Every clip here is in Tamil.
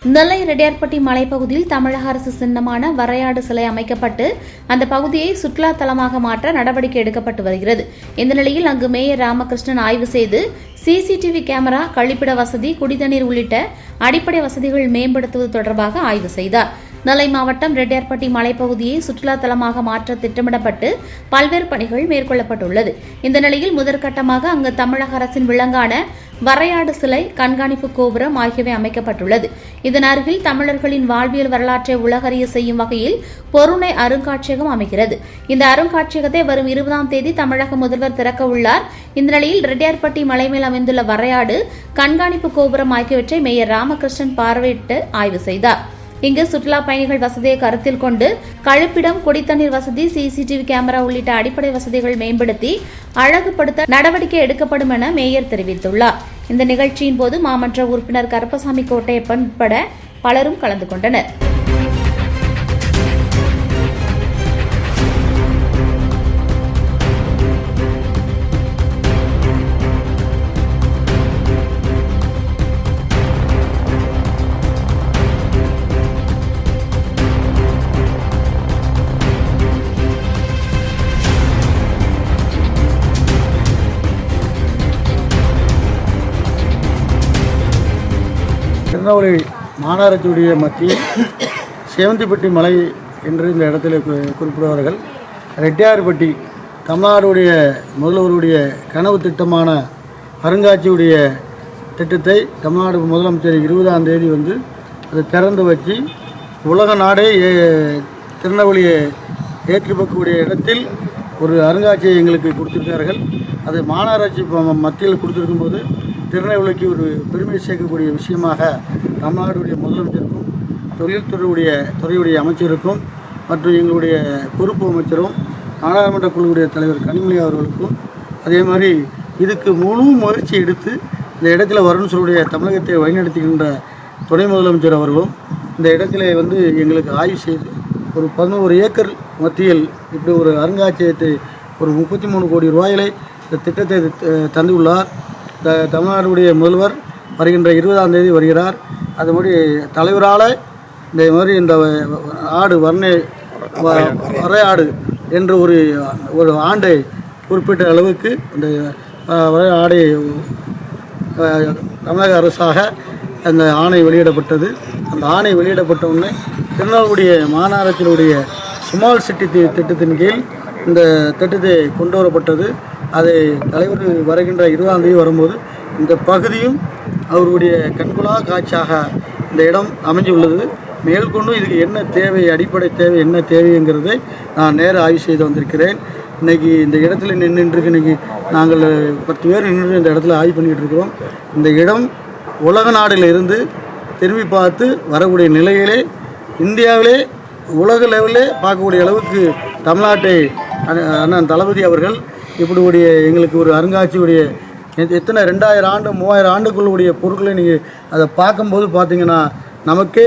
நெல்லை ரெட்டியார்பட்டி மலைப்பகுதியில் தமிழக அரசு சின்னமான வரையாடு சிலை அமைக்கப்பட்டு அந்த பகுதியை சுற்றுலா தலமாக மாற்ற நடவடிக்கை எடுக்கப்பட்டு வருகிறது. இந்த நிலையில் அங்கு மேயர் ராமகிருஷ்ணன் ஆய்வு செய்து சிசிடிவி கேமரா, கழிப்பிட வசதி, குடிதண்ணீர் உள்ளிட்ட அடிப்படை வசதிகள் மேம்படுத்துவது தொடர்பாக ஆய்வு செய்தார். நெல்லை மாவட்டம் ரெட்டியார்பட்டி மலைப்பகுதியை சுற்றுலா தலமாக மாற்ற திட்டமிடப்பட்டு பல்வேறு பணிகள் மேற்கொள்ளப்பட்டுள்ளது. இந்த நிலையில் முதற்கட்டமாக அங்கு தமிழக அரசின் விலங்கான வரையாடு சிலை, கண்காணிப்பு கோபுரம் ஆகியவை அமைக்கப்பட்டுள்ளது. இதன் அருகில் தமிழர்களின் வாழ்வியல் வரலாற்றை உலகறிய செய்யும் வகையில் பொருணை அருங்காட்சியகம் அமைகிறது. இந்த அருங்காட்சியகத்தை வரும் 20ஆம் தேதி தமிழக முதல்வர் திறக்க உள்ளார். இந்த நிலையில் ரெட்டியார்பட்டி மலை மேல் அமைந்துள்ள வரையாடு, கண்காணிப்பு கோபுரம் ஆகியவற்றை மேயர் ராமகிருஷ்ணன் பார்வையிட்டு ஆய்வு செய்தார். இங்கு சுற்றுலா பயணிகள் வசதியை கருத்தில் கொண்டு கழிப்பிடம், குடித்தண்ணீர் வசதி, சிசிடிவி கேமரா உள்ளிட்ட அடிப்படை வசதிகள் மேம்படுத்தி அழகுபடுத்த நடவடிக்கை எடுக்கப்படும் என மேயர் தெரிவித்துள்ளார். இந்த நிகழ்ச்சியின் போது மாமன்ற உறுப்பினர் கருப்பசாமி கோட்டையப்பன் உட்பட பலரும் கலந்து கொண்டனர். திருநெல்வேலி மாநகராட்சியுடைய மத்தியில் சேவந்திப்பட்டி மலை என்று இந்த இடத்தில் குறிப்பிடுவார்கள். ரெட்டியார்பட்டி தமிழ்நாடுடைய முதல்வருடைய கனவு திட்டமான அருங்காட்சியுடைய திட்டத்தை தமிழ்நாடு முதலமைச்சர் 20ஆம் தேதி அதை திறந்து வச்சு உலக நாடே திருநெல்வேலியை ஏற்றுக்கக்கூடிய இடத்தில் ஒரு அருங்காட்சியை எங்களுக்கு கொடுத்திருக்கிறார்கள். அது மாநகராட்சி மத்தியில் கொடுத்திருக்கும்போது திருநெல்வேலிக்கு ஒரு பெருமை சேர்க்கக்கூடிய விஷயமாக தமிழ்நாடுடைய முதலமைச்சருக்கும், துறையுடைய அமைச்சருக்கும் மற்றும் எங்களுடைய பொறுப்பு அமைச்சரும் நாடாளுமன்ற குழுவுடைய தலைவர் கனிமொழி அவர்களுக்கும், அதே மாதிரி இதுக்கு முழு முயற்சி எடுத்து இந்த இடத்துல வருண் தமிழகத்தை வழிநடத்துகின்ற துணை முதலமைச்சர் அவர்களும் இந்த இடத்துல எங்களுக்கு ஆய்வு செய்து ஒரு 11 ஏக்கர் மத்தியில் இப்படி ஒரு அருங்காட்சியகத்தை ஒரு 33 கோடி ரூபாயிலே இந்த திட்டத்தை தந்துள்ளார். தமிழ்நாடுடைய முதல்வர் வருகின்ற 20ஆம் தேதி வருகிறார். அது மாதிரி தலைவரால் இந்த மாதிரி இந்த ஆடு வரையாடு என்று ஒரு ஆண்டை குறிப்பிட்ட அளவுக்கு இந்த ஆடை தமிழக அரசாக அந்த ஆணை வெளியிடப்பட்டது. அந்த ஆணை வெளியிடப்பட்ட உடனே திருநெல்வேலிய மாநகராட்சியினுடைய ஸ்மால் சிட்டி திட்டத்தின் கீழ் இந்த திட்டத்தை கொண்டு வரப்பட்டது. அதை தலைவர் வருகின்ற 20ஆம் தேதி வரும்போது இந்த பகுதியும் அவருடைய கண்கொள்ளா காட்சியாக இந்த இடம் அமைஞ்சுள்ளது. மேற்கொண்டு இதுக்கு என்ன தேவை, அடிப்படை தேவை என்ன தேவைங்கிறதை நான் நேர ஆய்வு செய்து வந்திருக்கிறேன். இன்றைக்கி இந்த இடத்துல நின்றுருக்கு. இன்றைக்கி நாங்கள் 10 பேர் நின்று இந்த இடத்துல ஆய்வு பண்ணிகிட்டு இருக்கிறோம். இந்த இடம் உலக நாடுகளில் இருந்து திரும்பி பார்த்து வரக்கூடிய நிலையிலே இந்தியாவிலே உலக லெவலில் பார்க்கக்கூடிய அளவுக்கு தமிழ்நாட்டை அண்ணன் தளபதி அவர்கள் இப்படி எங்களுக்கு ஒரு அருங்காட்சியுடைய எத்தனை 2000 ஆண்டு 3000 ஆண்டுகளுடைய பொருட்களை நீங்கள் அதை பார்க்கும்போது பார்த்தீங்கன்னா நமக்கே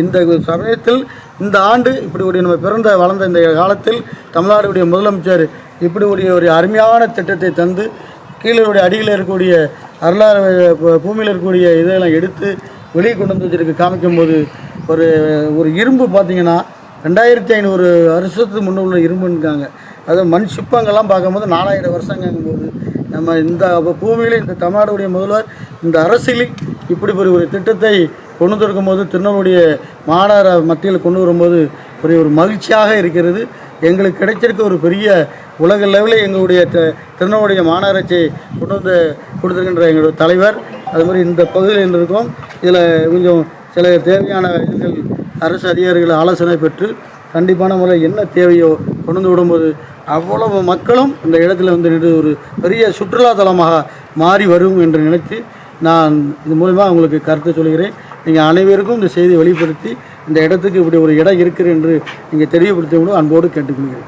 இந்த சமயத்தில் இந்த ஆண்டு இப்படி நம்ம பிறந்த வளர்ந்த இந்த காலத்தில் தமிழ்நாடுடைய முதலமைச்சர் இப்படி ஒரு அருமையான திட்டத்தை தந்து கீழே அடியில் இருக்கக்கூடிய வரலாறு பூமியில் இருக்கக்கூடிய இதெல்லாம் எடுத்து வெளியே கொண்டு வந்து வச்சுருக்கு காமிக்கும்போது ஒரு இரும்பு பார்த்தீங்கன்னா 2500 வருஷத்துக்கு முன்னே உள்ள இரும்புன்னுக்காங்க. அது மண் சிற்பங்கள்லாம் பார்க்கும்போது 4000 வருஷங்கும்போது நம்ம இந்த பூமியில் இந்த தமிழ்நாடுடைய முதல்வர் இந்த அரசியலில் இப்படி ஒரு திட்டத்தை கொண்டு வந்திருக்கும்போது திருநெல்வேலிய மாநகர மத்தியில் கொண்டு வரும்போது ஒரு மகிழ்ச்சியாக இருக்கிறது. எங்களுக்கு கிடைச்சிருக்க ஒரு பெரிய உலக லெவலில் எங்களுடைய திருநெல்வேலிய மாநகராட்சியை கொண்டு கொடுத்துருக்கின்ற எங்களுடைய தலைவர். அது மாதிரி இந்த பகுதியில் இருக்கோம். இதில் கொஞ்சம் சில தேவையான இதுகள் அரசு அதிகாரிகள் ஆலோசனை பெற்று கண்டிப்பான முறையில் என்ன தேவையோ கொண்டு விடும்போது அவ்வளவு மக்களும் இந்த இடத்துல நின்று ஒரு பெரிய சுற்றுலா தலமாக மாறி வரும் என்று நினைத்து நான் இது மூலமா உங்களுக்கு கருத்து சொல்கிறேன். நீங்கள் அனைவருக்கும் இந்த செய்தியை வெளிப்படுத்தி இந்த இடத்துக்கு இப்படி ஒரு இடம் இருக்குது என்று நீங்கள் தெரியப்படுத்த அன்போடு கேட்டுக்கொள்கிறேன்.